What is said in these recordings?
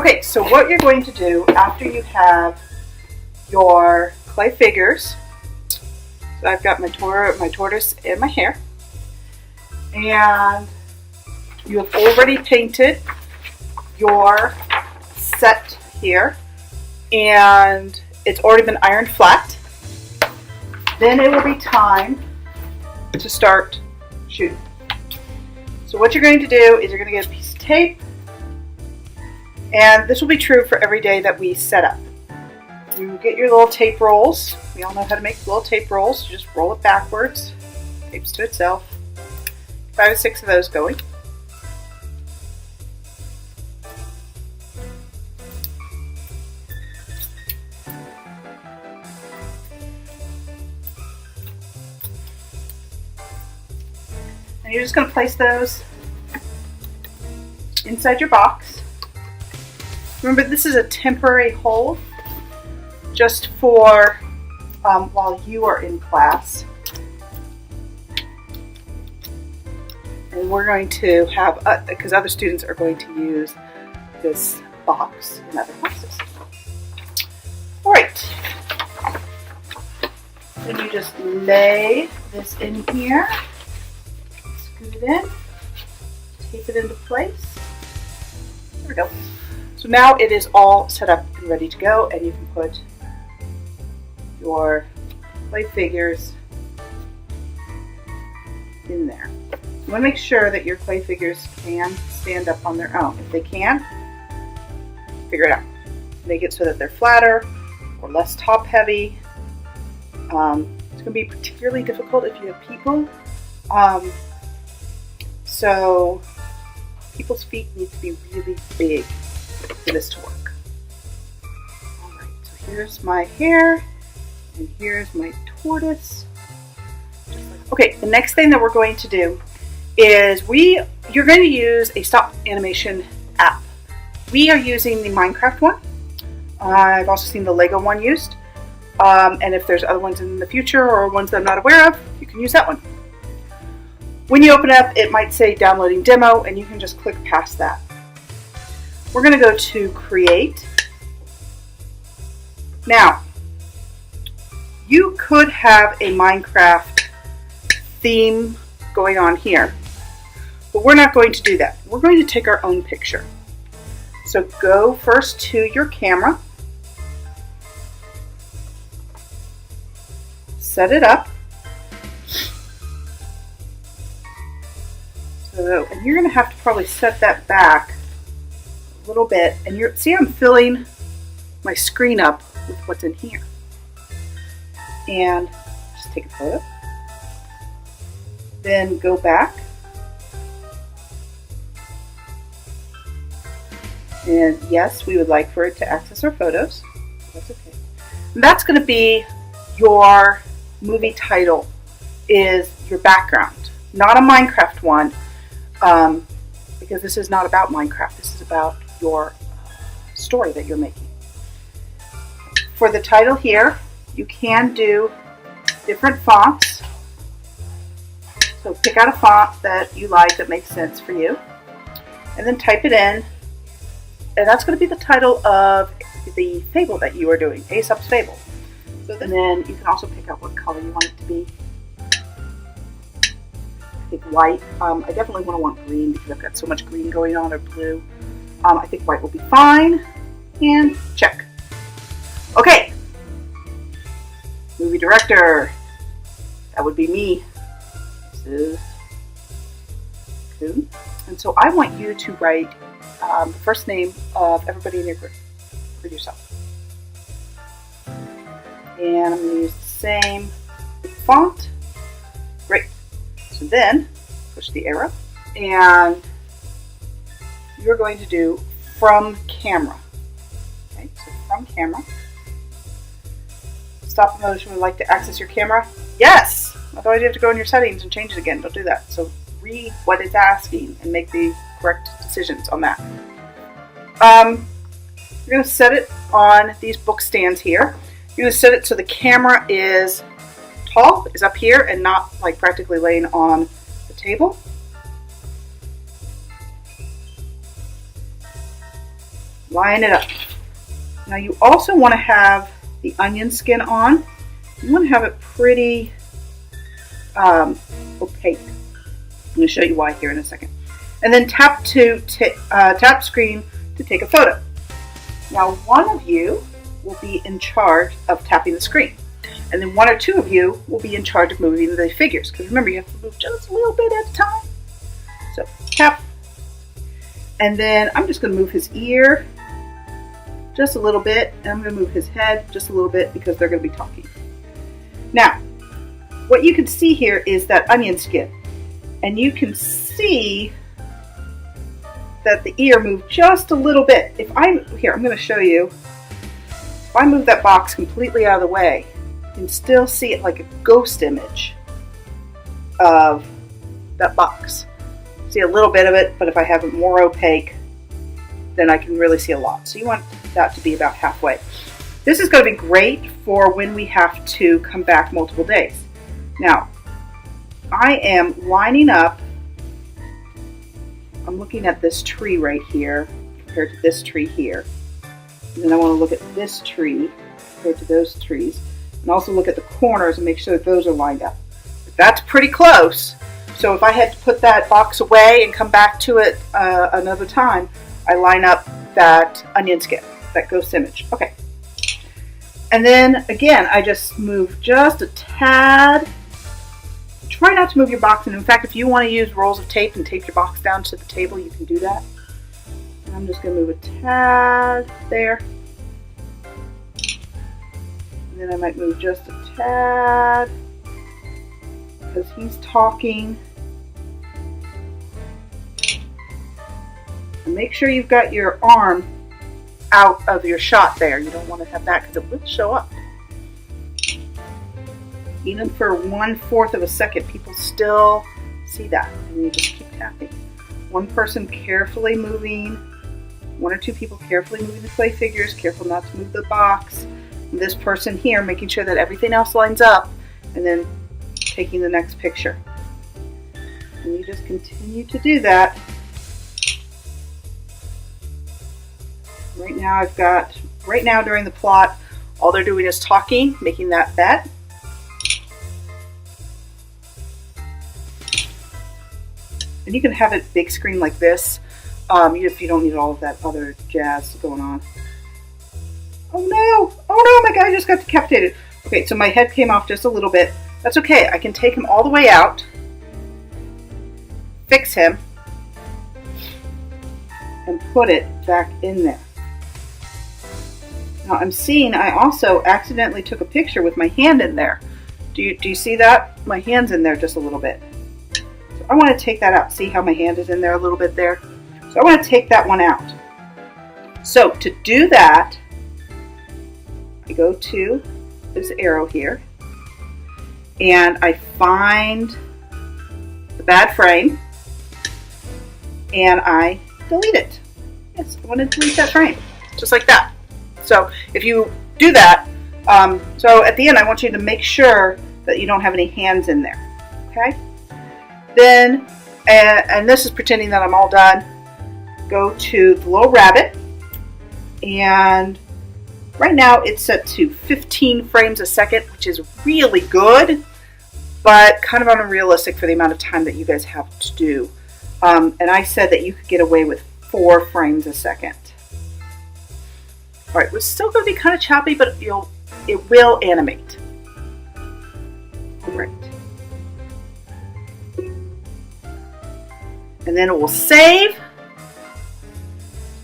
Okay, so what you're going to do after you have your clay figures, so I've got my tortoise and my hare, and you have already painted your set here, and it's already been ironed flat. Then it will be time to start shooting. So what you're going to do is you're going to get a piece of tape, and this will be true for every day that we set up. You get your little tape rolls. We all know how to make little tape rolls. You just roll it backwards, tapes to itself. 5 or 6 of those going. And you're just going to place those inside your box. Remember, this is a temporary hold just for while you are in class. And we're going to have, because other students are going to use this box in other classes. All right. Then you just lay this in here. Scoot it in, tape it into place. There we go. So now it is all set up and ready to go, and you can put your clay figures in there. You want to make sure that your clay figures can stand up on their own. If they can, figure it out. Make it so that they're flatter or less top heavy. It's going to be particularly difficult if you have people. So people's feet need to be really big for this to work. Alright, so here's my hare and here's my tortoise. Okay, the next thing that we're going to do is you're going to use a stop animation app. We are using the Minecraft one. I've also seen the Lego one used. And if there's other ones in the future or ones that I'm not aware of, you can use that one. When you open up, it might say downloading demo, and you can just click past that. We're going to go to Create. Now, you could have a Minecraft theme going on here, but we're not going to do that. We're going to take our own picture. So go first to your camera, set it up. So, and you're going to have to probably set that back a little bit. And see, I'm filling my screen up with what's in here. And just take a photo. Then go back. And yes, we would like for it to access our photos. That's okay. And that's going to be your movie title, is your background. Not a Minecraft one. Because this is not about Minecraft. This is about your story that you're making. For the title here, you can do different fonts. So pick out a font that you like, that makes sense for you, and then type it in. And that's going to be the title of the fable that you are doing, Aesop's Fable. So then you can also pick out what color you want it to be. I think white. I definitely want green because I've got so much green going on, or blue. I think white will be fine. And check. Okay. Movie director. That would be me. This is Coon. And so I want you to write the first name of everybody in your group for yourself. And I'm going to use the same font. Great. So then, push the arrow, and you're going to do from camera. Okay, so from camera. Stop motion would like to access your camera. Yes! Otherwise you have to go in your settings and change it again. Don't do that. So read what it's asking and make the correct decisions on that. You're going to set it on these book stands here. You're going to set it so the camera is tall, is up here, and not like practically laying on the table. Line it up. Now you also want to have the onion skin on. You want to have it pretty opaque. I'm going to show you why here in a second. And then tap screen to take a photo. Now one of you will be in charge of tapping the screen. And then one or two of you will be in charge of moving the figures. Because remember, you have to move just a little bit at a time. So tap. And then I'm just going to move his ear just a little bit. And I'm going to move his head just a little bit because they're going to be talking. Now, what you can see here is that onion skin. And you can see that the ear moved just a little bit. I'm going to show you. If I move that box completely out of the way, you can still see it like a ghost image of that box. See a little bit of it, but if I have it more opaque, then I can really see a lot. So you want that to be about halfway. This is going to be great for when we have to come back multiple days. Now, I am lining up. I'm looking at this tree right here compared to this tree here. And then I want to look at this tree compared to those trees. And also look at the corners and make sure that those are lined up. But that's pretty close. So if I had to put that box away and come back to it another time, I line up that onion skin, that ghost image. Okay. And then again, I just move just a tad. Try not to move your box. And in fact, if you want to use rolls of tape and tape your box down to the table, you can do that. And I'm just going to move a tad there. And then I might move just a tad because he's talking. And make sure you've got your arm out of your shot there. You don't want to have that because it will show up. Even for 1/4 of a second, people still see that. And you just keep tapping. One person carefully moving, one or two people carefully moving the clay figures, careful not to move the box. And this person here making sure that everything else lines up, and then taking the next picture. And you just continue to do that. Right now during the plot, all they're doing is talking, making that bet. And you can have it big screen like this if you don't need all of that other jazz going on. Oh no! Oh no, my guy just got decapitated. Okay, so my head came off just a little bit. That's okay, I can take him all the way out, fix him, and put it back in there. Now I'm seeing I also accidentally took a picture with my hand in there. Do you see that? My hand's in there just a little bit. So I want to take that out. See how my hand is in there a little bit there? So I want to take that one out. So to do that, I go to this arrow here and I find the bad frame and I delete it. Yes, I want to delete that frame, just like that. So if you do that, so at the end I want you to make sure that you don't have any hands in there, okay? Then, and this is pretending that I'm all done, go to the little rabbit, and right now it's set to 15 frames a second, which is really good, but kind of unrealistic for the amount of time that you guys have to do. And I said that you could get away with 4 frames a second. All right, it's still going to be kind of choppy, but it will animate. All right. And then it will save.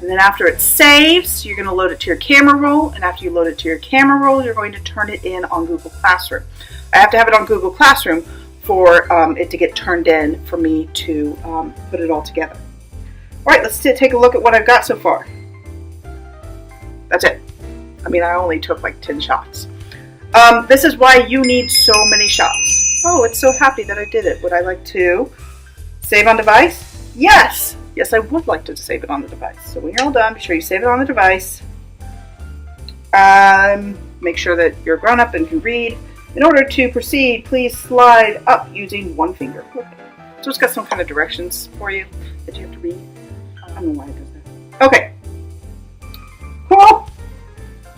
And then after it saves, you're going to load it to your camera roll. And after you load it to your camera roll, you're going to turn it in on Google Classroom. I have to have it on Google Classroom for it to get turned in for me to put it all together. All right, let's take a look at what I've got so far. That's it. I mean, I only took like 10 shots. This is why you need so many shots. Oh, it's so happy that I did it. Would I like to save on device? Yes. Yes, I would like to save it on the device. So when you're all done, be sure you save it on the device. Make sure that you're grown up and can read. In order to proceed, please slide up using one finger. Okay. So it's got some kind of directions for you that you have to read. I don't know why it does that. Okay.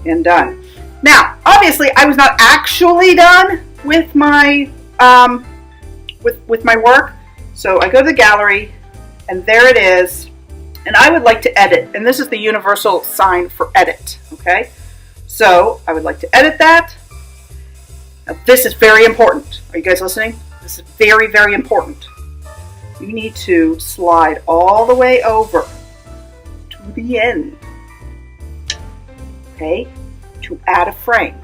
and done. Now, obviously, I was not actually done with my with my work, so I go to the gallery, and there it is. And I would like to edit, and this is the universal sign for edit. Okay, so I would like to edit that. Now, this is very important. Are you guys listening? This is very, very important. You need to slide all the way over to the end. Okay, to add a frame.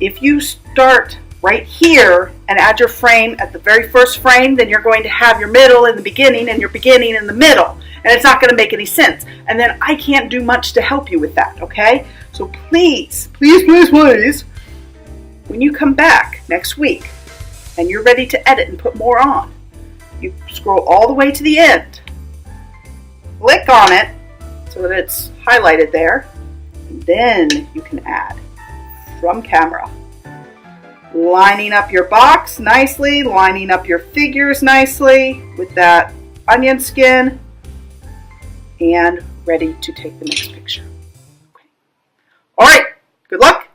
If you start right here and add your frame at the very first frame, then you're going to have your middle in the beginning and your beginning in the middle. And it's not going to make any sense. And then I can't do much to help you with that, okay? So please, please, please, please, when you come back next week and you're ready to edit and put more on, you scroll all the way to the end, click on it so that it's highlighted there, and then you can add from camera. Lining up your box nicely, lining up your figures nicely with that onion skin, and ready to take the next picture. Okay. All right, good luck.